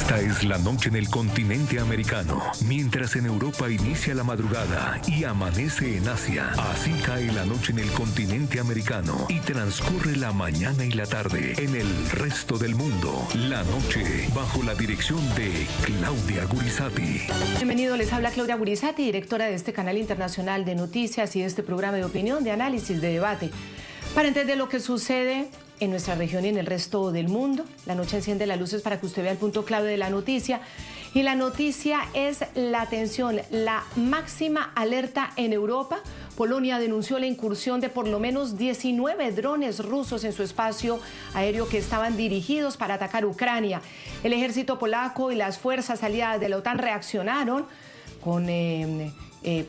Esta es la noche en el continente americano, mientras en Europa inicia la madrugada y amanece en Asia. Así cae la noche en el continente americano y transcurre la mañana y la tarde en el resto del mundo. La noche bajo la dirección de Claudia Gurizati. Bienvenido, les habla Claudia Gurizati, directora de este canal internacional de noticias y de este programa de opinión, de análisis, de debate. Para entender lo que sucede en nuestra región y en el resto del mundo, la noche enciende las luces para que usted vea el punto clave de la noticia. Y la noticia es la tensión, la máxima alerta en Europa. Polonia denunció la incursión de por lo menos 19 drones rusos en su espacio aéreo que estaban dirigidos para atacar Ucrania. El ejército polaco y las fuerzas aliadas de la OTAN reaccionaron con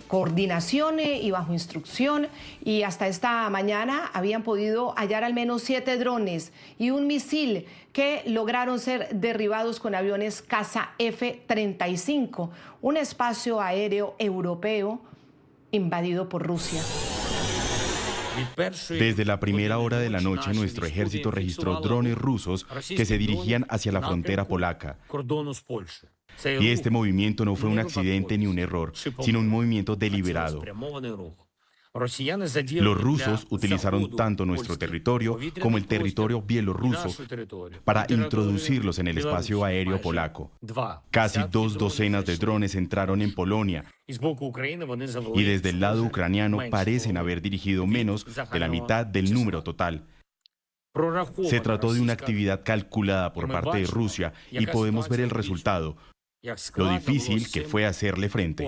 coordinación y bajo instrucción, y hasta esta mañana habían podido hallar al menos 7 drones y un misil que lograron ser derribados con aviones caza F-35, un espacio aéreo europeo invadido por Rusia. Desde la primera hora de la noche, nuestro ejército registró drones rusos que se dirigían hacia la frontera polaca. Y este movimiento no fue un accidente ni un error, sino un movimiento deliberado. Los rusos utilizaron tanto nuestro territorio como el territorio bielorruso para introducirlos en el espacio aéreo polaco. Casi 2 docenas de drones entraron en Polonia y desde el lado ucraniano parecen haber dirigido menos de la mitad del número total. Se trató de una actividad calculada por parte de Rusia y podemos ver el resultado, lo difícil que fue hacerle frente.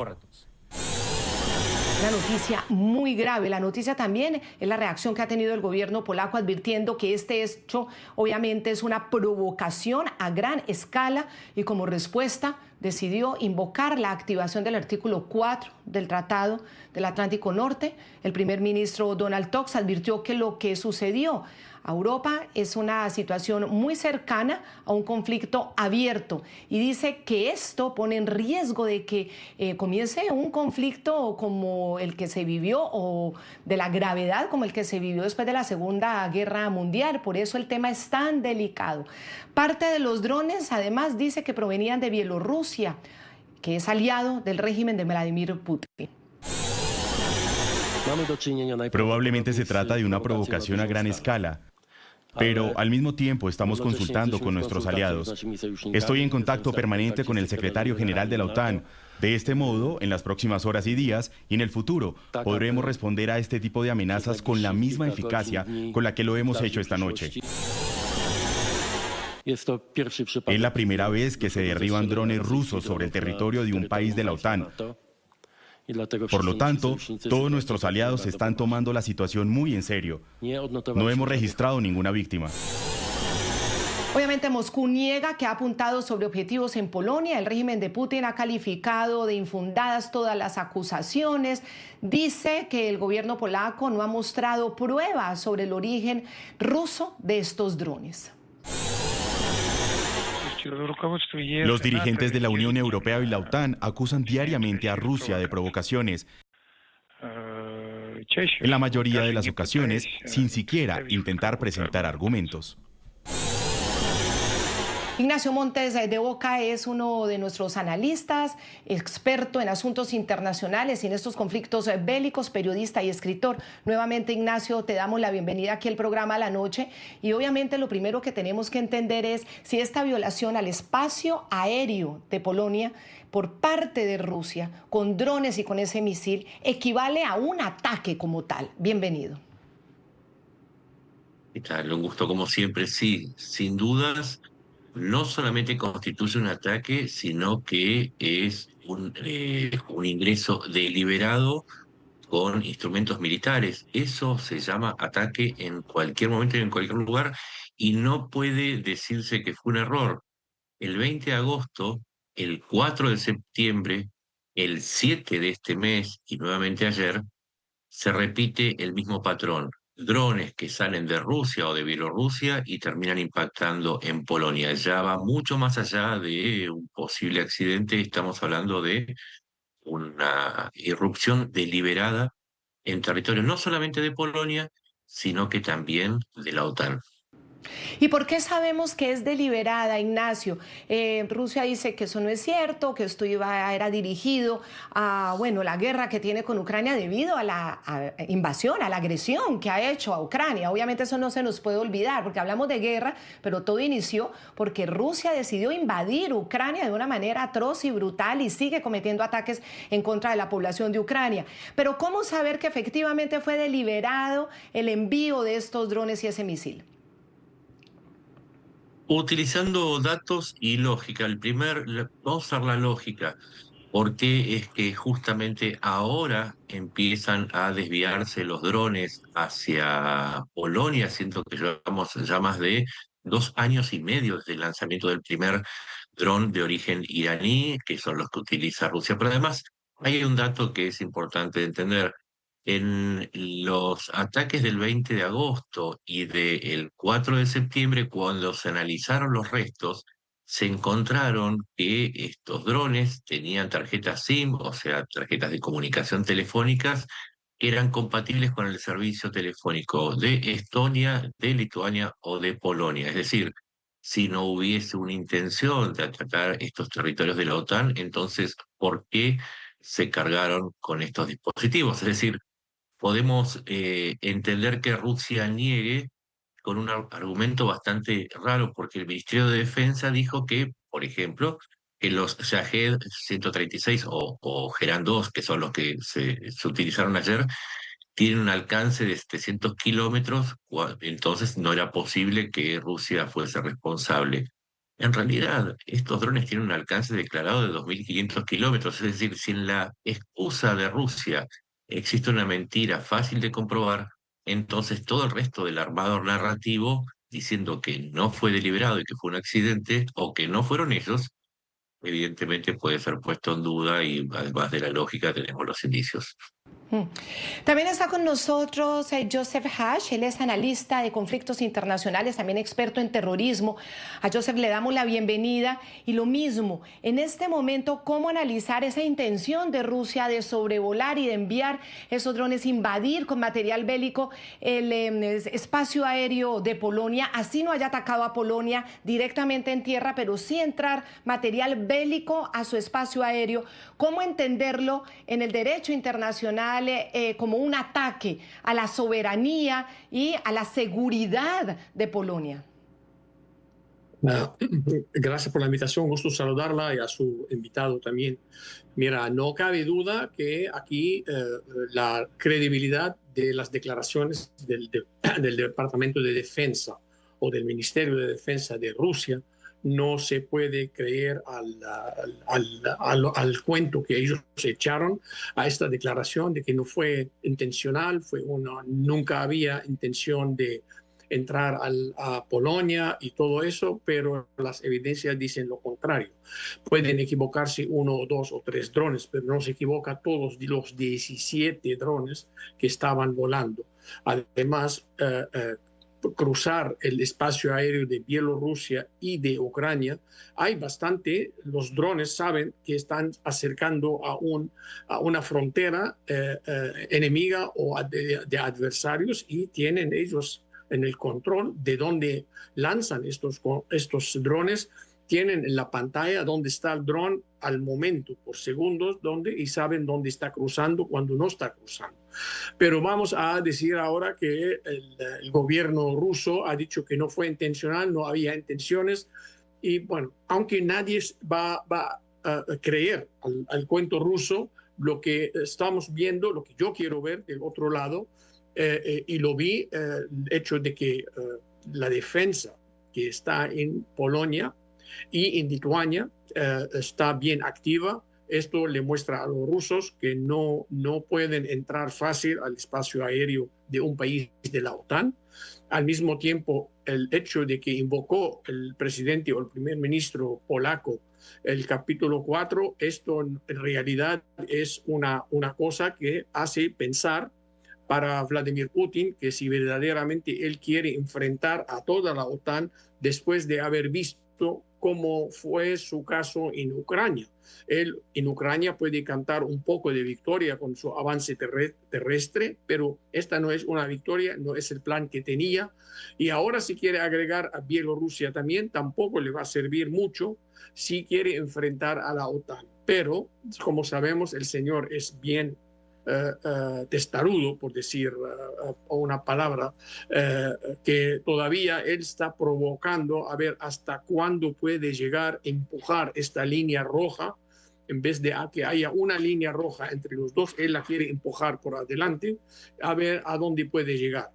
Una noticia muy grave. La noticia también es la reacción que ha tenido el gobierno polaco, advirtiendo que este hecho obviamente es una provocación a gran escala, y como respuesta decidió invocar la activación del artículo 4 del Tratado del Atlántico Norte. El primer ministro Donald Tusk advirtió que lo que sucedió a Europa es una situación muy cercana a un conflicto abierto, y dice que esto pone en riesgo de que comience un conflicto como el que se vivió, o de la gravedad como el que se vivió después de la Segunda Guerra Mundial. Por eso el tema es tan delicado. Parte de los drones, además, dice que provenían de Bielorrusia, que es aliado del régimen de Vladimir Putin. Probablemente se trata de una provocación a gran escala, pero al mismo tiempo estamos consultando con nuestros aliados. Estoy en contacto permanente con el secretario general de la OTAN. De este modo, en las próximas horas y días y en el futuro, podremos responder a este tipo de amenazas con la misma eficacia con la que lo hemos hecho esta noche. Es la primera vez que se derriban drones rusos sobre el territorio de un país de la OTAN. Por lo tanto, todos nuestros aliados están tomando la situación muy en serio. No hemos registrado ninguna víctima. Obviamente Moscú niega que ha apuntado sobre objetivos en Polonia. El régimen de Putin ha calificado de infundadas todas las acusaciones. Dice que el gobierno polaco no ha mostrado pruebas sobre el origen ruso de estos drones. Los dirigentes de la Unión Europea y la OTAN acusan diariamente a Rusia de provocaciones, en la mayoría de las ocasiones sin siquiera intentar presentar argumentos. Ignacio Montes de Oca es uno de nuestros analistas, experto en asuntos internacionales y en estos conflictos bélicos, periodista y escritor. Nuevamente, Ignacio, te damos la bienvenida aquí al programa La Noche, y obviamente lo primero que tenemos que entender es si esta violación al espacio aéreo de Polonia por parte de Rusia, con drones y con ese misil, equivale a un ataque como tal. Bienvenido. ¿Qué tal? Un gusto como siempre. Sí, sin dudas, no solamente constituye un ataque, sino que es un ingreso deliberado con instrumentos militares. Eso se llama ataque en cualquier momento y en cualquier lugar, y no puede decirse que fue un error. El 20 de agosto, el 4 de septiembre, el 7 de este mes y nuevamente ayer, se repite el mismo patrón. Drones que salen de Rusia o de Bielorrusia y terminan impactando en Polonia. Ya va mucho más allá de un posible accidente. Estamos hablando de una irrupción deliberada en territorio no solamente de Polonia, sino que también de la OTAN. ¿Y por qué sabemos que es deliberada, Ignacio? Rusia dice que eso no es cierto, que esto era dirigido a, bueno, la guerra que tiene con Ucrania debido a la invasión, a la agresión que ha hecho a Ucrania. Obviamente eso no se nos puede olvidar, porque hablamos de guerra, pero todo inició porque Rusia decidió invadir Ucrania de una manera atroz y brutal y sigue cometiendo ataques en contra de la población de Ucrania. Pero ¿cómo saber que efectivamente fue deliberado el envío de estos drones y ese misil? Utilizando datos y lógica. Vamos a usar la lógica. ¿Por qué es que justamente ahora empiezan a desviarse los drones hacia Polonia, siendo que llevamos ya más de 2 años y medio desde el lanzamiento del primer dron de origen iraní, que son los que utiliza Rusia? Pero además hay un dato que es importante de entender. En los ataques del 20 de agosto y del 4 de septiembre, cuando se analizaron los restos, se encontraron que estos drones tenían tarjetas SIM, o sea, tarjetas de comunicación telefónicas, que eran compatibles con el servicio telefónico de Estonia, de Lituania o de Polonia. Es decir, si no hubiese una intención de atacar estos territorios de la OTAN, entonces, ¿por qué se cargaron con estos dispositivos? Es decir, podemos entender que Rusia niegue con un argumento bastante raro, porque el Ministerio de Defensa dijo que, por ejemplo, que los Shahed 136 o Geran 2, que son los que se utilizaron ayer, tienen un alcance de 700 kilómetros, entonces no era posible que Rusia fuese responsable. En realidad, estos drones tienen un alcance declarado de 2.500 kilómetros, es decir, si en la excusa de Rusia existe una mentira fácil de comprobar, entonces todo el resto del armado narrativo diciendo que no fue deliberado y que fue un accidente o que no fueron ellos, evidentemente puede ser puesto en duda y además de la lógica tenemos los indicios. Mm. También está con nosotros Joseph Hash, él es analista de conflictos internacionales, también experto en terrorismo. A Joseph le damos la bienvenida y lo mismo, en este momento, ¿cómo analizar esa intención de Rusia de sobrevolar y de enviar esos drones, invadir con material bélico el espacio aéreo de Polonia, así no haya atacado a Polonia directamente en tierra, pero sí entrar material bélico a su espacio aéreo? ¿Cómo entenderlo en el derecho internacional como un ataque a la soberanía y a la seguridad de Polonia? Gracias por la invitación, gusto saludarla y a su invitado también. Mira, no cabe duda que aquí la credibilidad de las declaraciones del Departamento de Defensa o del Ministerio de Defensa de Rusia no se puede creer al cuento que ellos echaron a esta declaración de que no fue intencional, nunca había intención de entrar a Polonia y todo eso, pero las evidencias dicen lo contrario. Pueden equivocarse 1 o 2 o 3 drones, pero no se equivoca todos los 17 drones que estaban volando. Además, cruzar el espacio aéreo de Bielorrusia y de Ucrania, los drones saben que están acercando a una frontera enemiga o de adversarios y tienen ellos en el control de dónde lanzan estos drones, tienen en la pantalla dónde está el dron al momento, por segundos, y saben dónde está cruzando cuando no está cruzando. Pero vamos a decir ahora que el gobierno ruso ha dicho que no fue intencional, no había intenciones, y bueno, aunque nadie va a creer al cuento ruso, lo que estamos viendo, lo que yo quiero ver del otro lado, y lo vi, el hecho de que la defensa que está en Polonia y en Lituania está bien activa. Esto le muestra a los rusos que no pueden entrar fácil al espacio aéreo de un país de la OTAN. Al mismo tiempo, el hecho de que invocó el presidente o el primer ministro polaco el capítulo 4, esto en realidad es una cosa que hace pensar para Vladimir Putin que si verdaderamente él quiere enfrentar a toda la OTAN después de haber visto como fue su caso en Ucrania. Él en Ucrania puede cantar un poco de victoria con su avance terrestre, pero esta no es una victoria, no es el plan que tenía. Y ahora si quiere agregar a Bielorrusia también, tampoco le va a servir mucho si quiere enfrentar a la OTAN. Pero, como sabemos, el señor es bien testarudo, por decir una palabra, que todavía él está provocando a ver hasta cuándo puede llegar a empujar esta línea roja. En vez de que haya una línea roja entre los dos, él la quiere empujar por adelante, a ver a dónde puede llegar.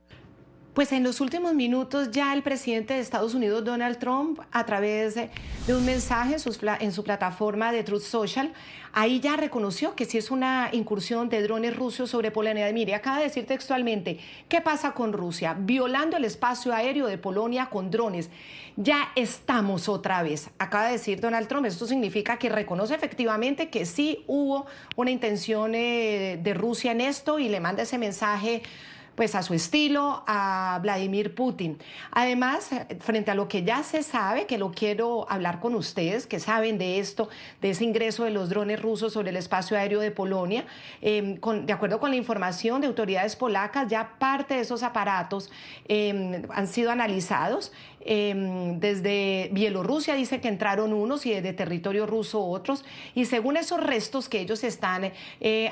Pues en los últimos minutos ya el presidente de Estados Unidos, Donald Trump, a través de un mensaje en su plataforma de Truth Social, ahí ya reconoció que sí es una incursión de drones rusos sobre Polonia. Mire, acaba de decir textualmente, ¿qué pasa con Rusia? Violando el espacio aéreo de Polonia con drones. Ya estamos otra vez, acaba de decir Donald Trump. Esto significa que reconoce efectivamente que sí hubo una intención de Rusia en esto y le manda ese mensaje pues a su estilo, a Vladimir Putin. Además, frente a lo que ya se sabe, que lo quiero hablar con ustedes, que saben de esto, de ese ingreso de los drones rusos sobre el espacio aéreo de Polonia, de acuerdo con la información de autoridades polacas, ya parte de esos aparatos han sido analizados. Desde Bielorrusia dice que entraron unos y desde territorio ruso otros, y según esos restos que ellos están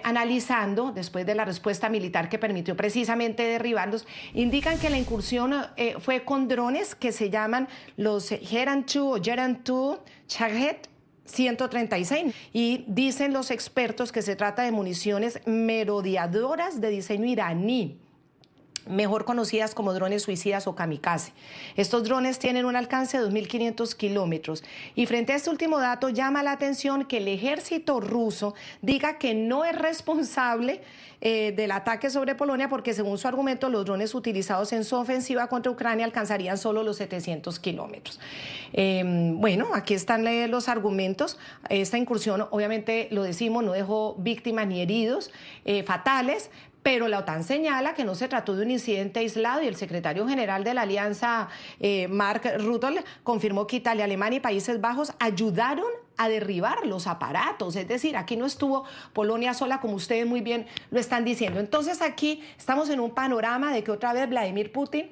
analizando después de la respuesta militar que permitió precisamente derribarlos, indican que la incursión fue con drones que se llaman los Geran-2 o Geran-2 Shahed 136, y dicen los expertos que se trata de municiones merodeadoras de diseño iraní, mejor conocidas como drones suicidas o kamikaze. Estos drones tienen un alcance de 2.500 kilómetros. Y frente a este último dato, llama la atención que el ejército ruso diga que no es responsable del ataque sobre Polonia, porque según su argumento, los drones utilizados en su ofensiva contra Ucrania alcanzarían solo los 700 kilómetros. Bueno, aquí están los argumentos. Esta incursión, obviamente, lo decimos, no dejó víctimas ni heridos fatales, pero la OTAN señala que no se trató de un incidente aislado, y el secretario general de la alianza, Mark Rutte, confirmó que Italia, Alemania y Países Bajos ayudaron a derribar los aparatos. Es decir, aquí no estuvo Polonia sola, como ustedes muy bien lo están diciendo. Entonces aquí estamos en un panorama de que otra vez Vladimir Putin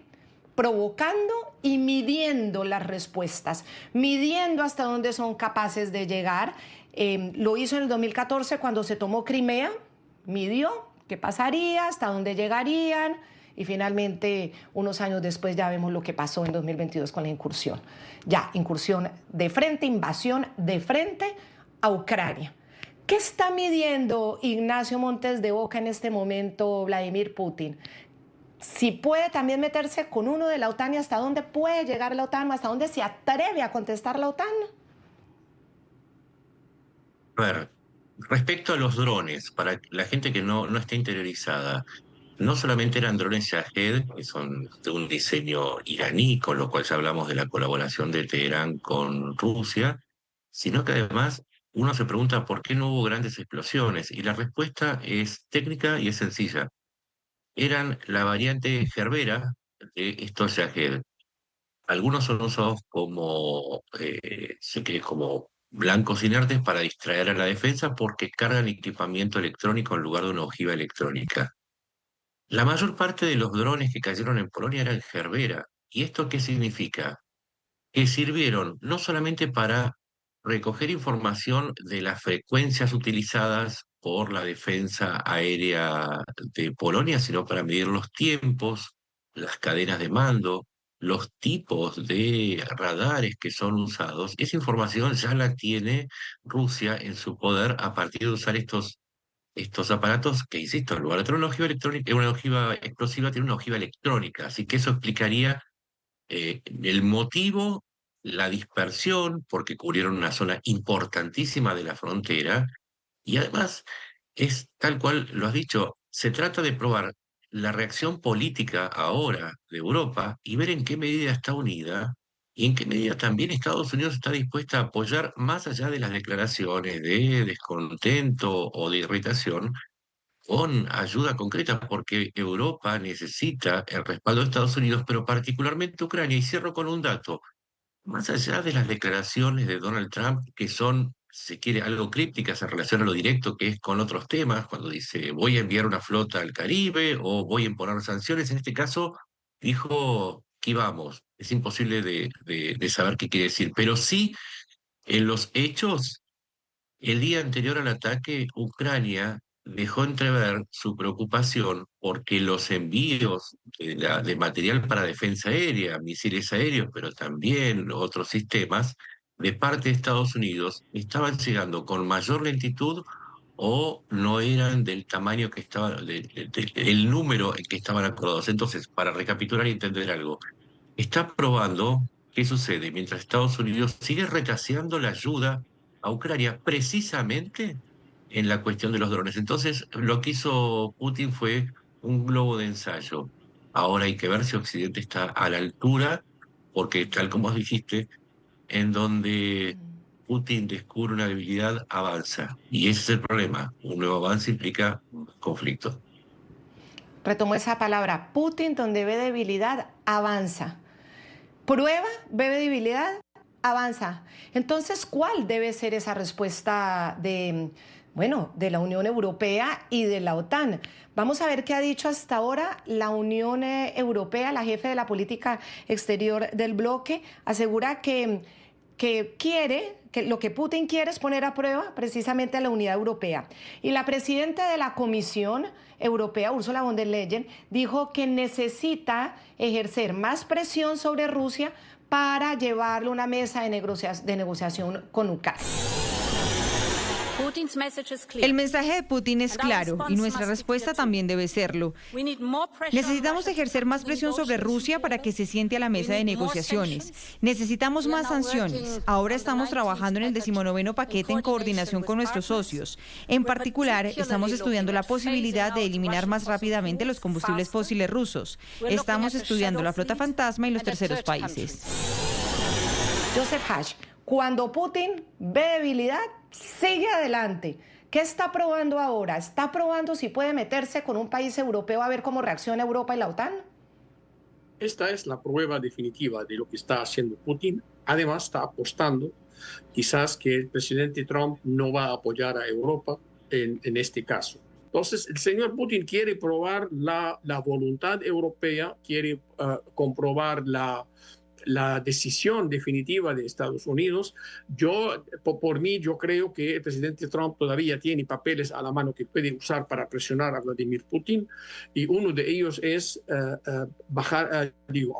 provocando y midiendo las respuestas, midiendo hasta dónde son capaces de llegar. Lo hizo en el 2014 cuando se tomó Crimea, midió qué pasaría, hasta dónde llegarían, y finalmente unos años después ya vemos lo que pasó en 2022 con la incursión. Ya, incursión de frente, invasión de frente a Ucrania. ¿Qué está midiendo Ignacio Montes de Oca en este momento Vladimir Putin? Si puede también meterse con uno de la OTAN, y hasta dónde puede llegar la OTAN, hasta dónde se atreve a contestar la OTAN. A ver, respecto a los drones, para la gente que no está interiorizada, no solamente eran drones Shahed, que son de un diseño iraní, con lo cual ya hablamos de la colaboración de Teherán con Rusia, sino que además uno se pregunta por qué no hubo grandes explosiones, y la respuesta es técnica y es sencilla. Eran la variante Gerbera de estos Shahed. Algunos son usados como, como blancos inertes para distraer a la defensa, porque cargan equipamiento electrónico en lugar de una ojiva electrónica. La mayor parte de los drones que cayeron en Polonia eran Gerbera. ¿Y esto qué significa? Que sirvieron no solamente para recoger información de las frecuencias utilizadas por la defensa aérea de Polonia, sino para medir los tiempos, las cadenas de mando, los tipos de radares que son usados. Esa información ya la tiene Rusia en su poder a partir de usar estos aparatos que, insisto, en lugar de tener una ojiva electrónica, una ojiva explosiva, tiene una ojiva electrónica. Así que eso explicaría el motivo, la dispersión, porque cubrieron una zona importantísima de la frontera, y además es tal cual lo has dicho, se trata de probar la reacción política ahora de Europa y ver en qué medida está unida y en qué medida también Estados Unidos está dispuesta a apoyar, más allá de las declaraciones de descontento o de irritación, con ayuda concreta, porque Europa necesita el respaldo de Estados Unidos, pero particularmente Ucrania. Y cierro con un dato. más allá de las declaraciones de Donald Trump, que son, si quiere, algo crípticas en relación a lo directo que es con otros temas, cuando dice voy a enviar una flota al Caribe o voy a imponer sanciones, en este caso dijo que vamos, es imposible de saber qué quiere decir, pero sí en los hechos. El día anterior al ataque, Ucrania dejó entrever su preocupación porque los envíos de material para defensa aérea, misiles aéreos, pero también otros sistemas, de parte de Estados Unidos, estaban llegando con mayor lentitud o no eran del tamaño que estaba, el número en que estaban acordados. Entonces, para recapitular y entender algo, está probando qué sucede mientras Estados Unidos sigue retraseando la ayuda a Ucrania precisamente en la cuestión de los drones. Entonces, lo que hizo Putin fue un globo de ensayo. Ahora hay que ver si Occidente está a la altura, porque tal como dijiste, en donde Putin descubre una debilidad, avanza. Y ese es el problema. Un nuevo avance implica conflicto. Retomo esa palabra, Putin, donde ve debilidad, avanza. Prueba, ve debilidad, avanza. Entonces, ¿cuál debe ser esa respuesta de la Unión Europea y de la OTAN? Vamos a ver qué ha dicho hasta ahora la Unión Europea, la jefe de la política exterior del bloque, asegura que lo que Putin quiere es poner a prueba precisamente a la unidad europea. Y la presidenta de la Comisión Europea, Ursula von der Leyen, dijo que necesita ejercer más presión sobre Rusia para llevarle a una mesa de negociación con Ucrania. El mensaje de Putin es claro y nuestra respuesta también debe serlo. Necesitamos ejercer más presión sobre Rusia para que se siente a la mesa de negociaciones. Necesitamos más sanciones. Ahora estamos trabajando en el 19º paquete en coordinación con nuestros socios. En particular, estamos estudiando la posibilidad de eliminar más rápidamente los combustibles fósiles rusos. Estamos estudiando la flota fantasma y los terceros países. Joseph Hash, cuando Putin ve debilidad, sigue adelante. ¿Qué está probando ahora? ¿Está probando si puede meterse con un país europeo a ver cómo reacciona Europa y la OTAN? Esta es la prueba definitiva de lo que está haciendo Putin. Además, está apostando quizás que el presidente Trump no va a apoyar a Europa en este caso. Entonces, el señor Putin quiere probar la voluntad europea, quiere comprobar la decisión definitiva de Estados Unidos. Por mí, yo creo que el presidente Trump todavía tiene papeles a la mano que puede usar para presionar a Vladimir Putin, y uno de ellos es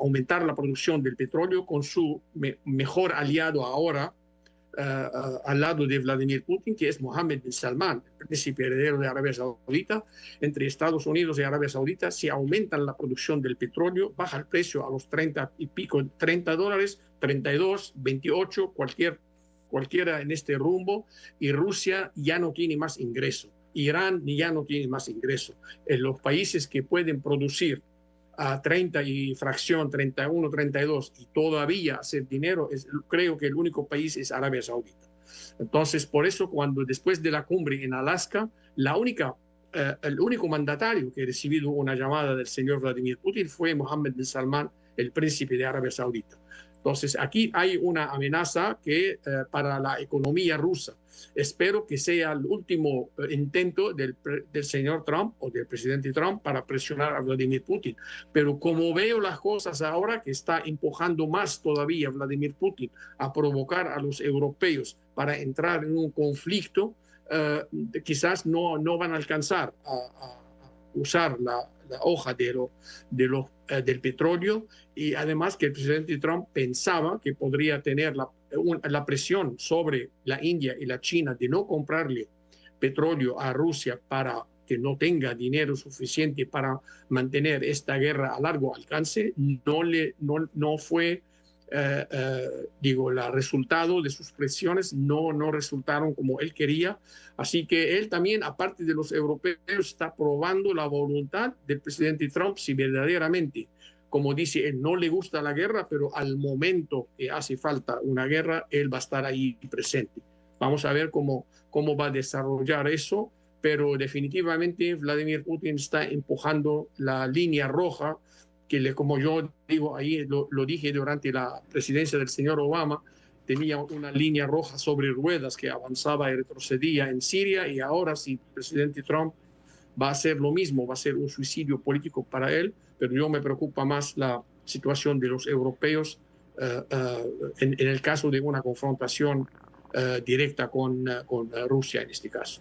aumentar la producción del petróleo con su mejor aliado ahora, al lado de Vladimir Putin, que es Mohammed bin Salman, el príncipe heredero de Arabia Saudita. Entre Estados Unidos y Arabia Saudita, si aumentan la producción del petróleo, baja el precio a los 30 y pico, $30, 32, 28, cualquiera en este rumbo, y Rusia ya no tiene más ingreso. Irán ya no tiene más ingreso. En los países que pueden producir a 30 y fracción, 31, 32, y todavía hacer dinero, creo que el único país es Arabia Saudita. Entonces, por eso, cuando después de la cumbre en Alaska, el único mandatario que ha recibido una llamada del señor Vladimir Putin fue Mohammed bin Salman, el príncipe de Arabia Saudita. Entonces, aquí hay una amenaza para la economía rusa. Espero que sea el último intento del señor Trump o del presidente Trump para presionar a Vladimir Putin. Pero como veo las cosas ahora, que está empujando más todavía Vladimir Putin a provocar a los europeos para entrar en un conflicto, quizás no van a alcanzar a usar la hoja del petróleo, y además que el presidente Trump pensaba que podría tener la presión sobre la India y la China de no comprarle petróleo a Rusia para que no tenga dinero suficiente para mantener esta guerra a largo alcance. No fue, el resultado de sus presiones no resultaron como él quería. Así que él también, aparte de los europeos, está probando la voluntad del presidente Trump, si verdaderamente, como dice él, no le gusta la guerra, pero al momento que hace falta una guerra, él va a estar ahí presente. Vamos a ver cómo va a desarrollar eso, pero definitivamente Vladimir Putin está empujando la línea roja como yo digo ahí, lo dije durante la presidencia del señor Obama, tenía una línea roja sobre ruedas que avanzaba y retrocedía en Siria, y ahora si el presidente Trump va a hacer lo mismo, va a ser un suicidio político para él, pero yo me preocupa más la situación de los europeos en el caso de una confrontación directa con Rusia en este caso.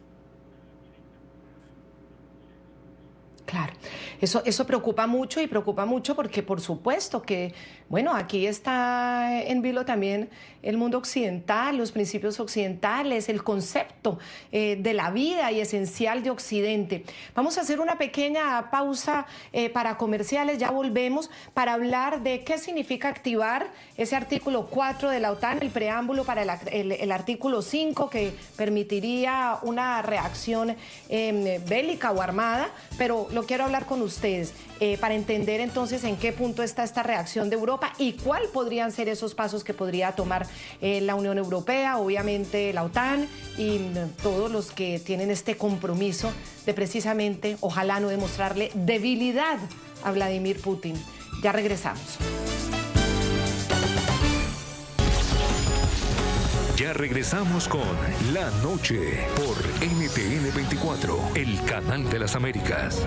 Claro, eso preocupa mucho, y preocupa mucho porque por supuesto que, bueno, aquí está en vilo también el mundo occidental, los principios occidentales, el concepto de la vida y esencial de Occidente. Vamos a hacer una pequeña pausa para comerciales, ya volvemos para hablar de qué significa activar ese artículo 4 de la OTAN, el preámbulo para el artículo 5 que permitiría una reacción bélica o armada, pero lo quiero hablar con ustedes para entender entonces en qué punto está esta reacción de Europa y cuál podrían ser esos pasos que podría tomar la Unión Europea, obviamente la OTAN y todos los que tienen este compromiso de precisamente, ojalá no demostrarle debilidad a Vladimir Putin. Ya regresamos. Ya regresamos con La Noche por NTN 24, el canal de las Américas.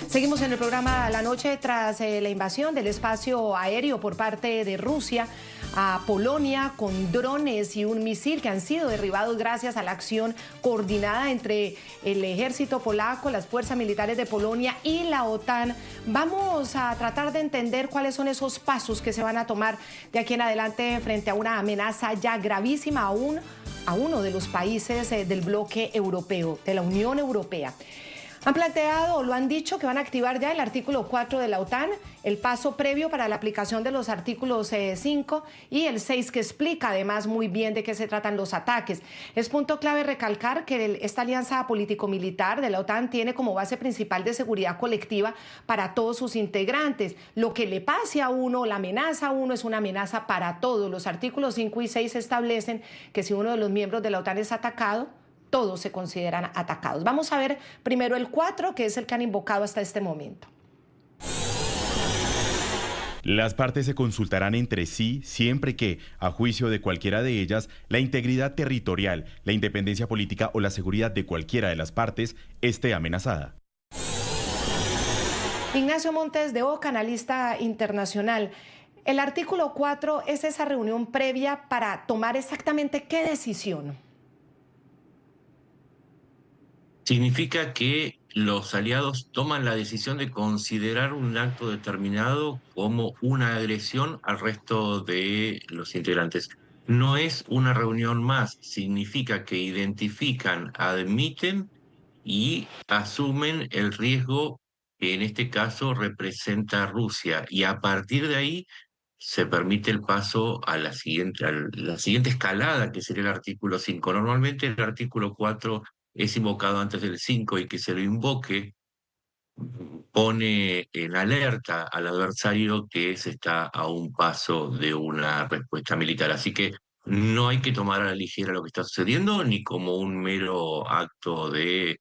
Seguimos en el programa La Noche tras la invasión del espacio aéreo por parte de Rusia a Polonia con drones y un misil que han sido derribados gracias a la acción coordinada entre el ejército polaco, las fuerzas militares de Polonia y la OTAN. Vamos a tratar de entender cuáles son esos pasos que se van a tomar de aquí en adelante frente a una amenaza ya gravísima a uno de los países del bloque europeo, de la Unión Europea. Han planteado o lo han dicho que van a activar ya el artículo 4 de la OTAN, el paso previo para la aplicación de los artículos 5 y el 6, que explica además muy bien de qué se tratan los ataques. Es punto clave recalcar que esta alianza político-militar de la OTAN tiene como base principal de seguridad colectiva para todos sus integrantes. Lo que le pase a uno, la amenaza a uno, es una amenaza para todos. Los artículos 5 y 6 establecen que si uno de los miembros de la OTAN es atacado, todos se consideran atacados. Vamos a ver primero el 4, que es el que han invocado hasta este momento. Las partes se consultarán entre sí siempre que, a juicio de cualquiera de ellas, la integridad territorial, la independencia política o la seguridad de cualquiera de las partes esté amenazada. Ignacio Montes de Oca, analista internacional. El artículo 4 es esa reunión previa para tomar exactamente qué decisión. Significa que los aliados toman la decisión de considerar un acto determinado como una agresión al resto de los integrantes. No es una reunión más, significa que identifican, admiten y asumen el riesgo que en este caso representa Rusia, y a partir de ahí se permite el paso a la siguiente escalada, que sería el artículo 5. Normalmente el artículo 4 es invocado antes del 5, y que se lo invoque pone en alerta al adversario que se está a un paso de una respuesta militar. Así que no hay que tomar a la ligera lo que está sucediendo, ni como un mero acto de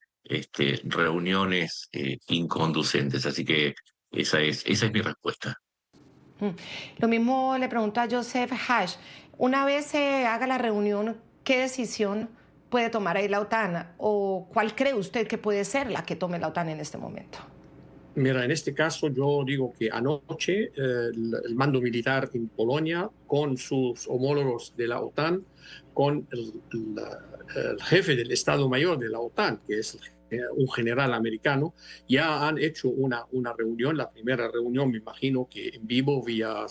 reuniones inconducentes. Así que esa es mi respuesta. Lo mismo le pregunto a Joseph Hash. Una vez se haga la reunión, ¿qué decisión puede tomar ahí la OTAN? ¿O cuál cree usted que puede ser la que tome la OTAN en este momento? Mira, en este caso yo digo que anoche el mando militar en Polonia, con sus homólogos de la OTAN, con el jefe del Estado Mayor de la OTAN, que es un general americano, ya han hecho una reunión, la primera reunión me imagino que en vivo vía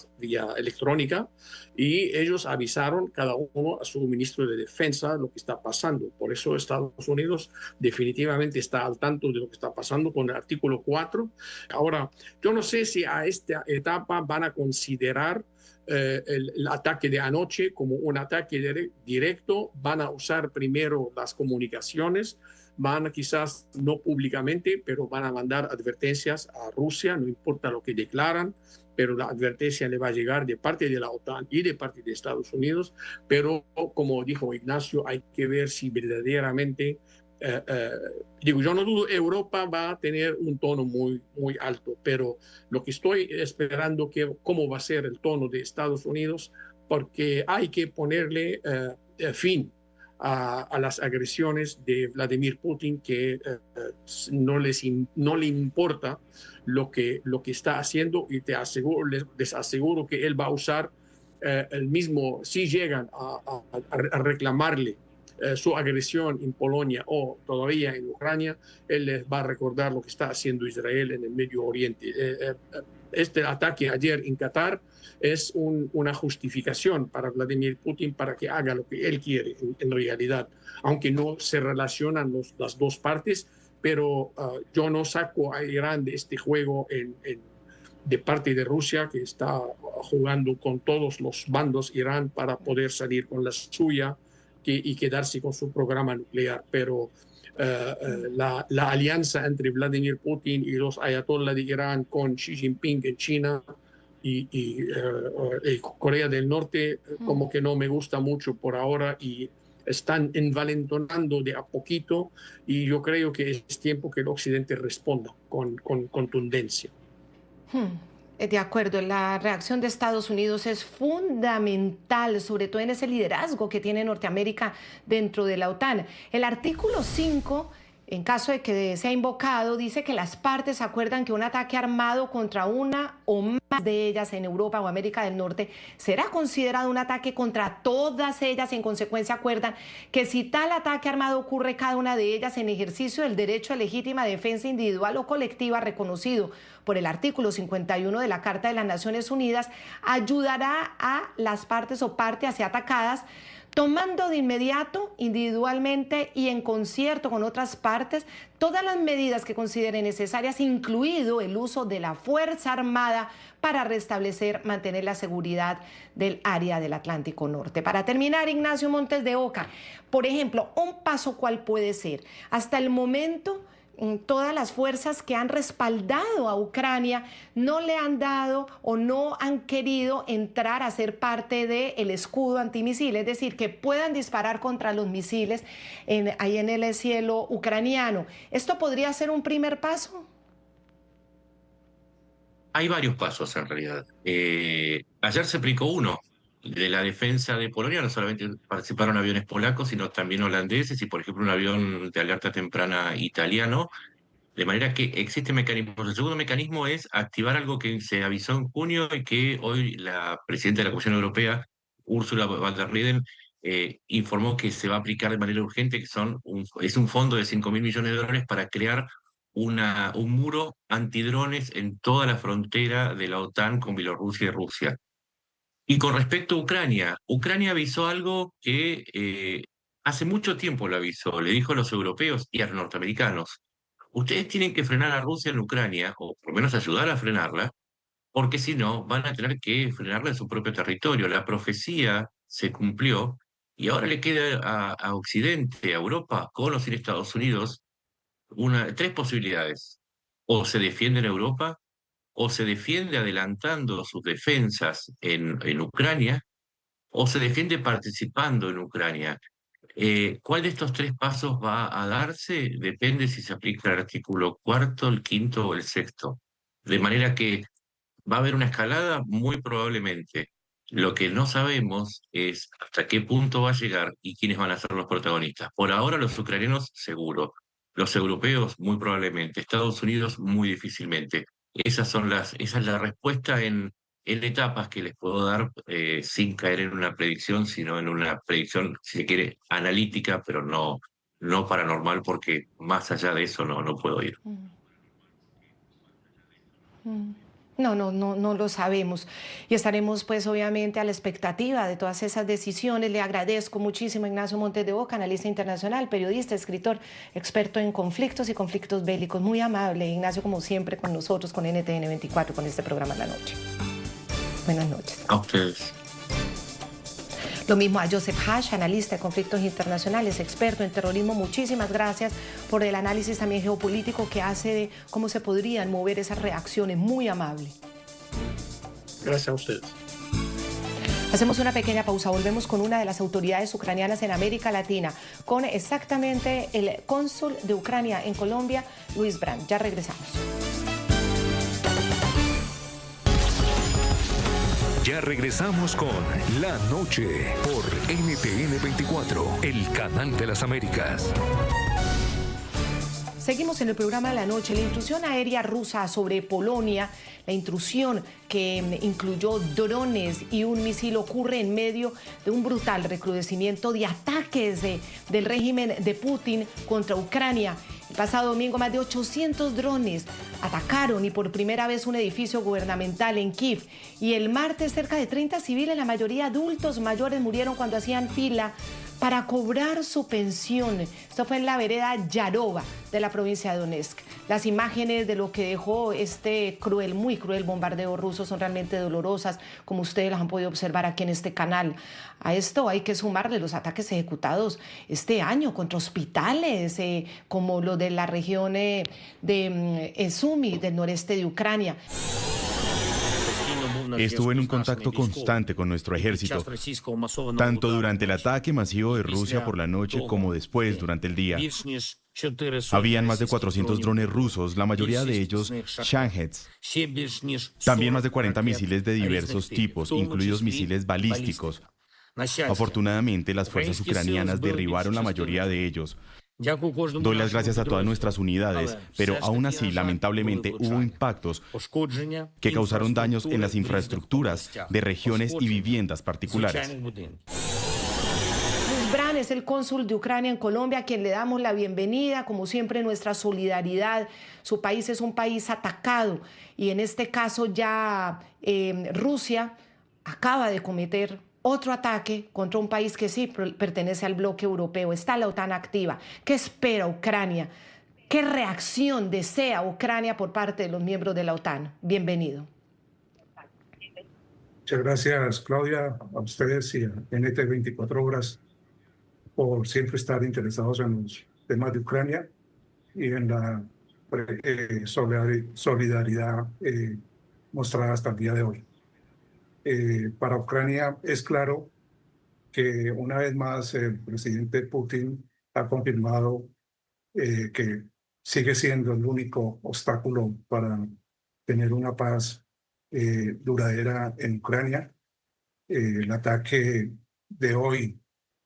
electrónica, y ellos avisaron cada uno a su ministro de Defensa lo que está pasando. Por eso Estados Unidos definitivamente está al tanto de lo que está pasando con el artículo 4. Ahora, yo no sé si a esta etapa van a considerar el ataque de anoche como un ataque directo, van a usar primero las comunicaciones, van quizás no públicamente, pero van a mandar advertencias a Rusia, no importa lo que declaran, pero la advertencia le va a llegar de parte de la OTAN y de parte de Estados Unidos. Pero como dijo Ignacio, hay que ver si verdaderamente Digo, yo no dudo, Europa va a tener un tono muy, muy alto, pero lo que estoy esperando que cómo va a ser el tono de Estados Unidos, porque hay que ponerle fin a las agresiones de Vladimir Putin, que no le importa lo que está haciendo, y les aseguro que él va a usar el mismo, si llegan a reclamarle su agresión en Polonia o todavía en Ucrania, él les va a recordar lo que está haciendo Israel en el Medio Oriente. Este ataque ayer en Qatar es una justificación para Vladimir Putin para que haga lo que él quiere en realidad, aunque no se relacionan las dos partes, pero yo no saco a Irán de este juego de parte de Rusia, que está jugando con todos los bandos Irán para poder salir con la suya y quedarse con su programa nuclear. Pero la alianza entre Vladimir Putin y los ayatollah de Irán con Xi Jinping en China y Corea del Norte, como que no me gusta mucho por ahora, y están envalentonando de a poquito, y yo creo que es tiempo que el Occidente responda con contundencia. De acuerdo, la reacción de Estados Unidos es fundamental, sobre todo en ese liderazgo que tiene Norteamérica dentro de la OTAN. El artículo 5, en caso de que sea invocado, dice que las partes acuerdan que un ataque armado contra una o más de ellas en Europa o América del Norte será considerado un ataque contra todas ellas. En consecuencia, acuerdan que si tal ataque armado ocurre, cada una de ellas en ejercicio del derecho a legítima defensa individual o colectiva reconocido por el artículo 51 de la Carta de las Naciones Unidas, ayudará a las partes o partes así atacadas, tomando de inmediato, individualmente y en concierto con otras partes, todas las medidas que consideren necesarias, incluido el uso de la Fuerza Armada, para restablecer, mantener la seguridad del área del Atlántico Norte. Para terminar, Ignacio Montes de Oca, por ejemplo, un paso, ¿cuál puede ser? Hasta el momento, todas las fuerzas que han respaldado a Ucrania no le han dado o no han querido entrar a ser parte del escudo antimisil, es decir, que puedan disparar contra los misiles ahí en el cielo ucraniano. ¿Esto podría ser un primer paso? Hay varios pasos en realidad. Ayer se aplicó uno de la defensa de Polonia. No solamente participaron aviones polacos, sino también holandeses y, por ejemplo, un avión de alerta temprana italiano. De manera que existen mecanismos. El segundo mecanismo es activar algo que se avisó en junio y que hoy la presidenta de la Comisión Europea, Ursula von der Leyen, informó que se va a aplicar de manera urgente, que es un fondo de 5.000 millones de dólares para crear un muro antidrones en toda la frontera de la OTAN con Bielorrusia y Rusia. Y con respecto a Ucrania, Ucrania avisó algo que hace mucho tiempo lo avisó, le dijo a los europeos y a los norteamericanos: ustedes tienen que frenar a Rusia en Ucrania, o por lo menos ayudar a frenarla, porque si no, van a tener que frenarla en su propio territorio. La profecía se cumplió y ahora le queda a Occidente, a Europa, con o sin Estados Unidos, tres posibilidades. O se defiende en Europa, o se defiende adelantando sus defensas en Ucrania, o se defiende participando en Ucrania. ¿Cuál de estos tres pasos va a darse? Depende si se aplica el artículo 4, el 5 o el 6. De manera que va a haber una escalada muy probablemente. Lo que no sabemos es hasta qué punto va a llegar y quiénes van a ser los protagonistas. Por ahora los ucranianos seguro, los europeos muy probablemente, Estados Unidos muy difícilmente. Esa es la respuesta en etapas que les puedo dar, sin caer en una predicción, sino en una predicción, si se quiere, analítica, pero no paranormal, porque más allá de eso no puedo ir. No lo sabemos. Y estaremos pues obviamente a la expectativa de todas esas decisiones. Le agradezco muchísimo, Ignacio Montes de Oca, analista internacional, periodista, escritor, experto en conflictos y conflictos bélicos. Muy amable, Ignacio, como siempre, con nosotros, con NTN 24, con este programa en la noche. Buenas noches. A ustedes. Lo mismo a Joseph Hash, analista de conflictos internacionales, experto en terrorismo. Muchísimas gracias por el análisis también geopolítico que hace de cómo se podrían mover esas reacciones. Muy amable. Gracias a ustedes. Hacemos una pequeña pausa, volvemos con una de las autoridades ucranianas en América Latina, con exactamente el cónsul de Ucrania en Colombia, Luis Brand. Ya regresamos. Ya regresamos con La Noche por NTN 24, el canal de las Américas. Seguimos en el programa de la noche. La intrusión aérea rusa sobre Polonia, la intrusión que incluyó drones y un misil, ocurre en medio de un brutal recrudecimiento de ataques del régimen de Putin contra Ucrania. El pasado domingo más de 800 drones atacaron y por primera vez un edificio gubernamental en Kiev. Y el martes cerca de 30 civiles, la mayoría adultos mayores, murieron cuando hacían fila para cobrar su pensión. Esto fue en la vereda Yarova de la provincia de Donetsk. Las imágenes de lo que dejó este cruel, muy cruel bombardeo ruso son realmente dolorosas, como ustedes las han podido observar aquí en este canal. A esto hay que sumarle los ataques ejecutados este año contra hospitales, como lo de la región de Sumy, del noreste de Ucrania. Estuve en un contacto constante con nuestro ejército, tanto durante el ataque masivo de Rusia por la noche como después, durante el día. Habían más de 400 drones rusos, la mayoría de ellos Shaheds. También más de 40 misiles de diversos tipos, incluidos misiles balísticos. Afortunadamente, las fuerzas ucranianas derribaron la mayoría de ellos. Doy las gracias a todas nuestras unidades, pero aún así, lamentablemente, hubo impactos que causaron daños en las infraestructuras de regiones y viviendas particulares. Luis Brand es el cónsul de Ucrania en Colombia, a quien le damos la bienvenida, como siempre, nuestra solidaridad. Su país es un país atacado y en este caso ya Rusia acaba de cometer otro ataque contra un país que sí pertenece al bloque europeo. Está la OTAN activa. ¿Qué espera Ucrania? ¿Qué reacción desea Ucrania por parte de los miembros de la OTAN? Bienvenido. Muchas gracias, Claudia, a ustedes y a NT 24 Horas por siempre estar interesados en los temas de Ucrania y en la solidaridad mostrada hasta el día de hoy. Para Ucrania es claro que una vez más el presidente Putin ha confirmado que sigue siendo el único obstáculo para tener una paz duradera en Ucrania. El ataque de hoy,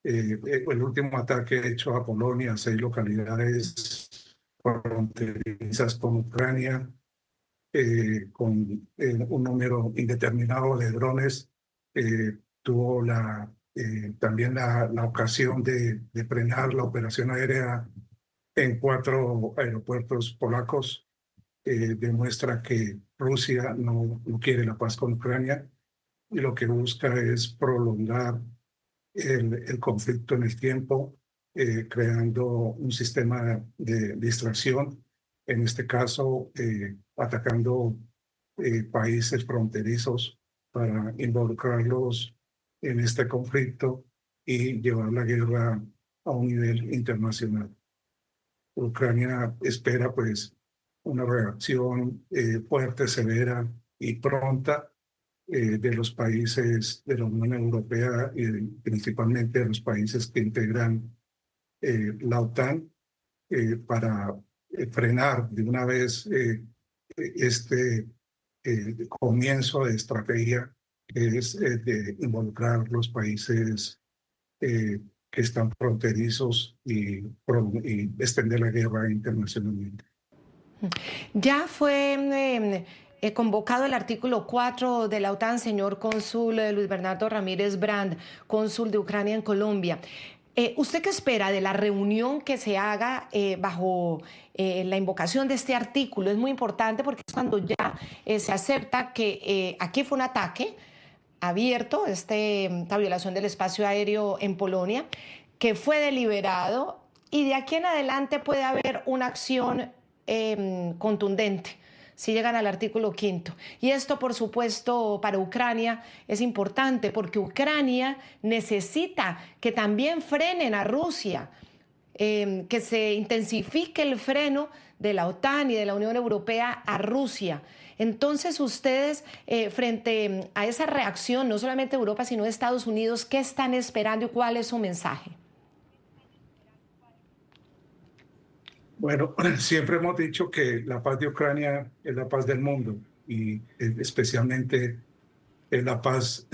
el último ataque hecho a Polonia, 6 localidades fronterizas con Ucrania, con un número indeterminado de drones, tuvo también la ocasión de frenar la operación aérea en 4 aeropuertos polacos. Demuestra que Rusia no quiere la paz con Ucrania y lo que busca es prolongar el conflicto en el tiempo, creando un sistema de distracción, en este caso atacando países fronterizos para involucrarlos en este conflicto y llevar la guerra a un nivel internacional. Ucrania espera pues una reacción fuerte, severa y pronta de los países de la Unión Europea y principalmente de los países que integran la OTAN para frenar de una vez este comienzo de estrategia que es de involucrar los países que están fronterizos y extender la guerra internacionalmente. Ya fue convocado el artículo 4 de la OTAN, señor cónsul Luis Bernardo Ramírez Brand, cónsul de Ucrania en Colombia. ¿Usted qué espera de la reunión que se haga bajo la invocación de este artículo? Es muy importante porque es cuando ya se acepta que aquí fue un ataque abierto, esta violación del espacio aéreo en Polonia, que fue deliberado y de aquí en adelante puede haber una acción contundente si llegan al artículo 5. Y esto, por supuesto, para Ucrania es importante porque Ucrania necesita que también frenen a Rusia. que se intensifique el freno de la OTAN y de la Unión Europea a Rusia. Entonces, ustedes, frente a esa reacción, no solamente de Europa, sino de Estados Unidos, ¿qué están esperando y cuál es su mensaje? Bueno, siempre hemos dicho que la paz de Ucrania es la paz del mundo y especialmente es la paz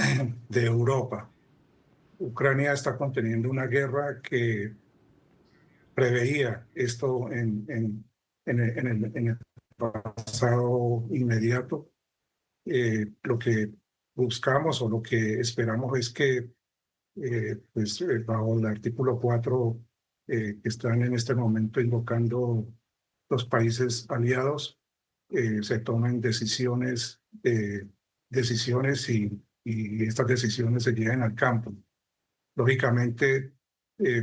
de Europa. Ucrania está conteniendo una guerra que preveía esto en el pasado inmediato. Lo que buscamos o lo que esperamos es que bajo el artículo 4 que están en este momento invocando los países aliados, se tomen decisiones y estas decisiones se lleven al campo. Lógicamente,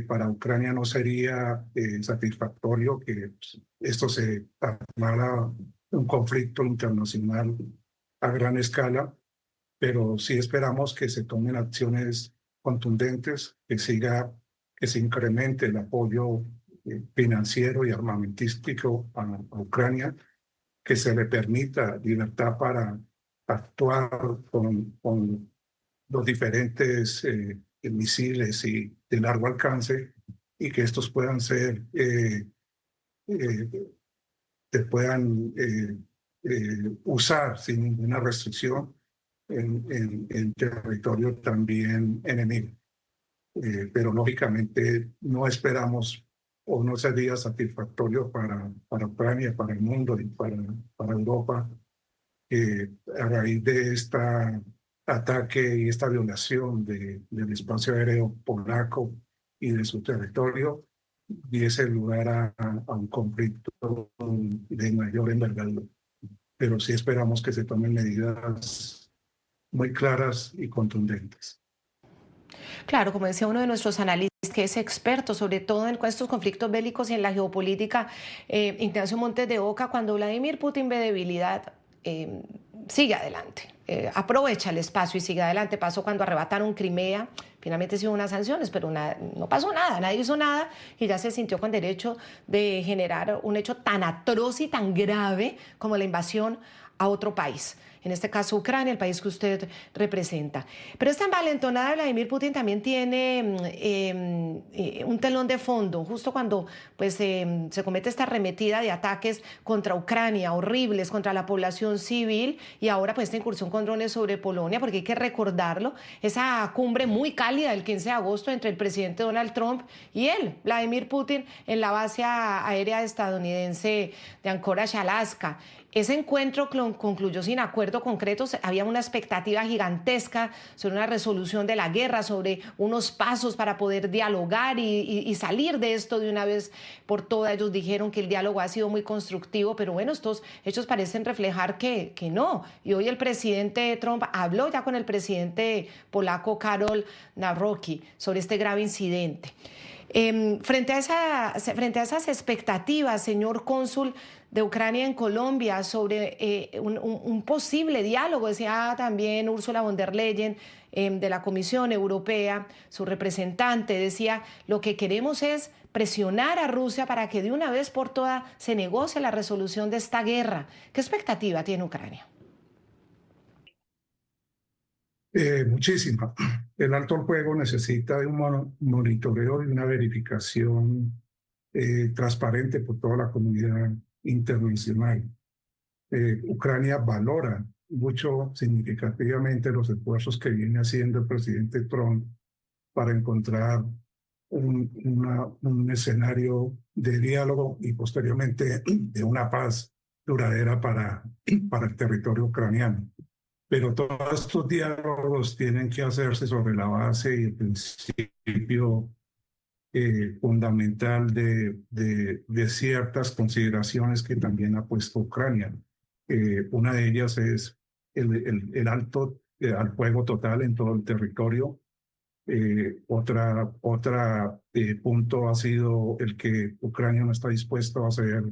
para Ucrania no sería satisfactorio que esto se armara un conflicto internacional a gran escala, pero sí esperamos que se tomen acciones contundentes, que se incremente el apoyo financiero y armamentístico a Ucrania, que se le permita libertad para actuar con los diferentes misiles y de largo alcance, y que estos puedan ser usar sin ninguna restricción en territorio también enemigo. Pero lógicamente no esperamos o no sería satisfactorio para Ucrania, para el mundo y para Europa, a raíz de este ataque y esta violación del espacio aéreo polaco y de su territorio, diese lugar a un conflicto de mayor envergadura. Pero sí esperamos que se tomen medidas muy claras y contundentes. Claro, como decía uno de nuestros analistas, que es experto sobre todo en estos conflictos bélicos y en la geopolítica, Ignacio Montes de Oca, cuando Vladimir Putin ve debilidad, sigue adelante, aprovecha el espacio y sigue adelante. Pasó cuando arrebataron Crimea, finalmente sí hubo unas sanciones, pero no pasó nada, nadie hizo nada y ya se sintió con derecho de generar un hecho tan atroz y tan grave como la invasión a otro país. En este caso Ucrania, el país que usted representa. Pero esta envalentonada de Vladimir Putin también tiene un telón de fondo, justo cuando pues, se comete esta arremetida de ataques contra Ucrania, horribles, contra la población civil, y ahora pues esta incursión con drones sobre Polonia, porque hay que recordarlo, esa cumbre muy cálida del 15 de agosto entre el presidente Donald Trump y él, Vladimir Putin, en la base aérea estadounidense de Anchorage, Alaska. Ese encuentro concluyó sin acuerdo concreto. Había una expectativa gigantesca sobre una resolución de la guerra, sobre unos pasos para poder dialogar y salir de esto de una vez por todas. Ellos dijeron que el diálogo ha sido muy constructivo, pero bueno, estos hechos parecen reflejar que no. Y hoy el presidente Trump habló ya con el presidente polaco Karol Nawrocki sobre este grave incidente. Frente a esas expectativas, señor cónsul de Ucrania en Colombia, sobre un posible diálogo, decía también Ursula von der Leyen de la Comisión Europea, su representante, decía, lo que queremos es presionar a Rusia para que de una vez por todas se negocie la resolución de esta guerra. ¿Qué expectativa tiene Ucrania? Muchísima. El alto el fuego necesita de un monitoreo y una verificación transparente por toda la comunidad internacional. Ucrania valora mucho significativamente los esfuerzos que viene haciendo el presidente Trump para encontrar un escenario de diálogo y posteriormente de una paz duradera para el territorio ucraniano. Pero todos estos diálogos tienen que hacerse sobre la base y el principio fundamental de ciertas consideraciones que también ha puesto Ucrania. Una de ellas es el alto al fuego total en todo el territorio. Otra punto ha sido el que Ucrania no está dispuesto a ceder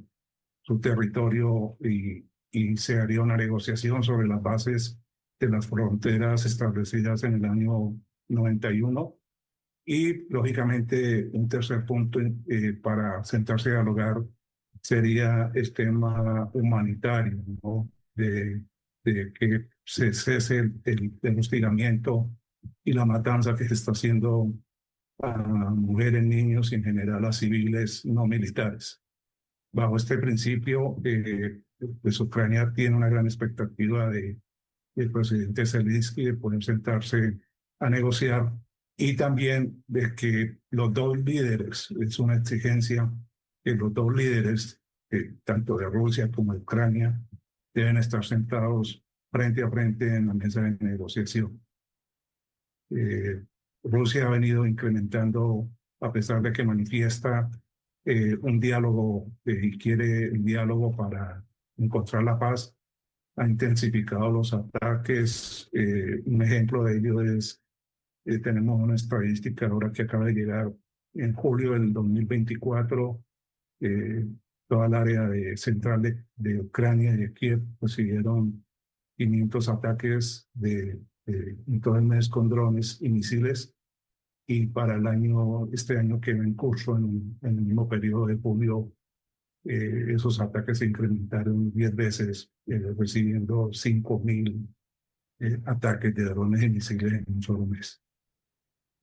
su territorio y se haría una negociación sobre las bases de las fronteras establecidas en el año 91. Y, lógicamente, un tercer punto para sentarse a dialogar sería el tema humanitario, ¿no? De que se cese el hostigamiento y la matanza que se está haciendo a mujeres, niños y en general a civiles no militares. Bajo este principio, pues Ucrania tiene una gran expectativa del presidente Zelensky de poder sentarse a negociar y también de que los dos líderes, es una exigencia que los dos líderes, tanto de Rusia como de Ucrania, deben estar sentados frente a frente en la mesa de negociación. Rusia ha venido incrementando, a pesar de que manifiesta un diálogo y quiere el diálogo para encontrar la paz, ha intensificado los ataques. Un ejemplo de ello es, tenemos una estadística ahora que acaba de llegar en julio del 2024, toda el área central de Ucrania y de Kiev recibieron 500 ataques en todo el mes con drones y misiles. Y para este año que va en curso, en el mismo periodo de julio, esos ataques se incrementaron 10 veces, recibiendo 5.000 ataques de drones y misiles en un solo mes.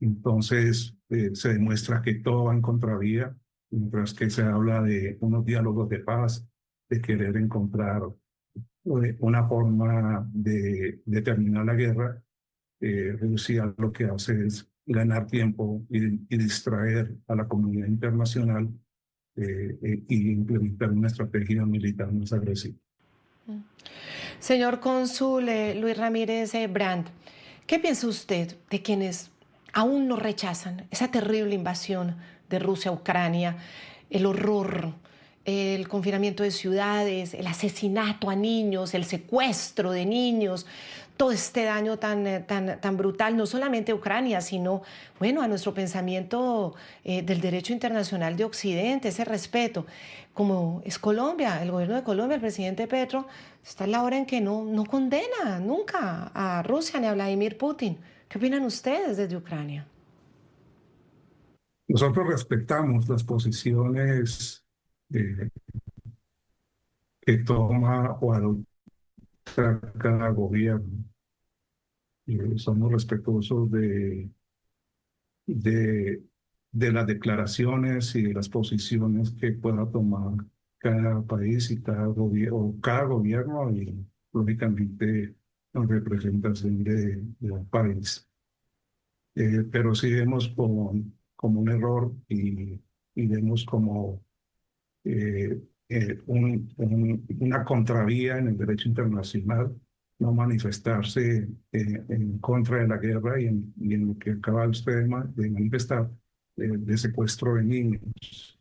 Entonces, se demuestra que todo va en contravía, mientras que se habla de unos diálogos de paz, de querer encontrar una forma de terminar la guerra. Rusia lo que hace es ganar tiempo y distraer a la comunidad internacional y implementar una estrategia militar más agresiva. Señor cónsul Luis Ramírez Brandt, ¿qué piensa usted de quienes aún no rechazan esa terrible invasión de Rusia a Ucrania, el horror, el confinamiento de ciudades, el asesinato a niños, el secuestro de niños, todo este daño tan brutal, no solamente a Ucrania, sino, bueno, a nuestro pensamiento del derecho internacional de Occidente, ese respeto? Como es Colombia, el gobierno de Colombia, el presidente Petro, está en la hora en que no condena nunca a Rusia ni a Vladimir Putin. ¿Qué opinan ustedes desde Ucrania? Nosotros respetamos las posiciones que toma o adopta cada gobierno. Somos respetuosos de las declaraciones y de las posiciones que pueda tomar cada país y cada gobierno y, lógicamente, en representación del país. Pero sí vemos como un error y vemos como una contravía en el derecho internacional no manifestarse en contra de la guerra y en lo que acaba usted de manifestar, de secuestro de niños,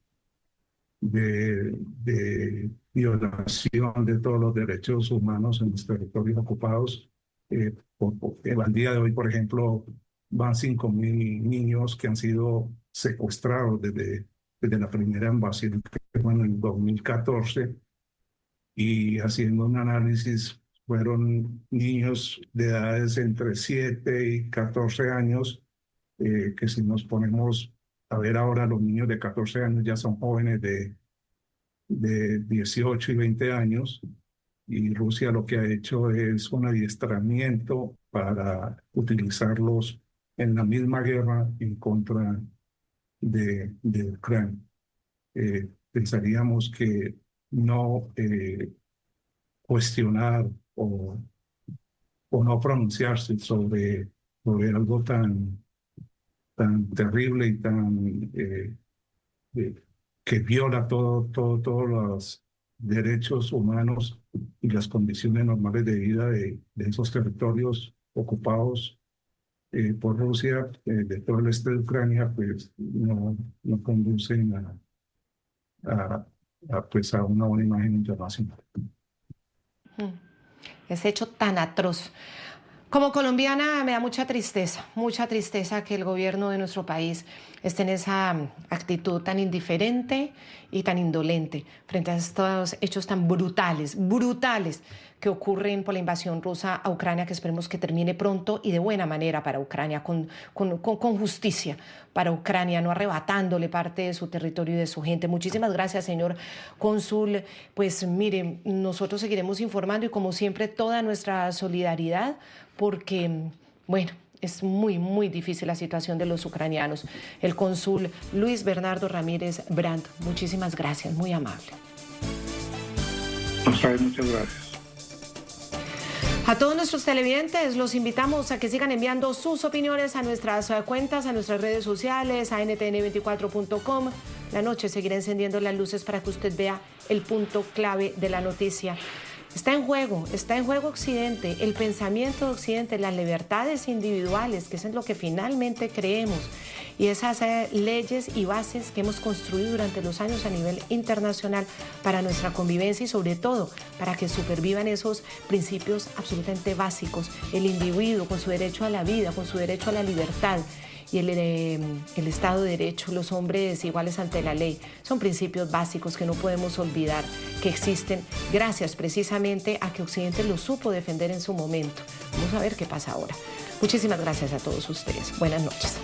de violación de todos los derechos humanos en los territorios ocupados. Al día de hoy, por ejemplo, van 5.000 niños que han sido secuestrados desde la primera invasión, que fue en el 2014, y haciendo un análisis, fueron niños de edades entre 7 y 14 años, que si nos ponemos a ver ahora, los niños de 14 años ya son jóvenes de 18 y 20 años, y Rusia lo que ha hecho es un adiestramiento para utilizarlos en la misma guerra en contra de Ucrania. Pensaríamos que no cuestionar o no pronunciarse sobre algo tan terrible y que viola todos los derechos humanos y las condiciones normales de vida de esos territorios ocupados por Rusia, de todo el este de Ucrania, pues no conducen pues a una buena imagen internacional. Ese hecho tan atroz. Como colombiana me da mucha tristeza que el gobierno de nuestro país esté en esa actitud tan indiferente y tan indolente frente a estos hechos tan brutales que ocurren por la invasión rusa a Ucrania, que esperemos que termine pronto y de buena manera para Ucrania, con justicia para Ucrania, no arrebatándole parte de su territorio y de su gente. Muchísimas gracias, señor cónsul. Pues mire, nosotros seguiremos informando y como siempre toda nuestra solidaridad porque, bueno, es muy, muy difícil la situación de los ucranianos. El cónsul Luis Bernardo Ramírez Brandt, muchísimas gracias, muy amable. Muchas gracias. A todos nuestros televidentes los invitamos a que sigan enviando sus opiniones a nuestras cuentas, a nuestras redes sociales, a ntn24.com. La noche seguirá encendiendo las luces para que usted vea el punto clave de la noticia. Está en juego Occidente, el pensamiento de Occidente, las libertades individuales, que es en lo que finalmente creemos, y esas leyes y bases que hemos construido durante los años a nivel internacional para nuestra convivencia y sobre todo para que supervivan esos principios absolutamente básicos, el individuo con su derecho a la vida, con su derecho a la libertad, y el Estado de Derecho, los hombres iguales ante la ley. Son principios básicos que no podemos olvidar que existen gracias precisamente a que Occidente los supo defender en su momento. Vamos a ver qué pasa ahora. Muchísimas gracias a todos ustedes. Buenas noches.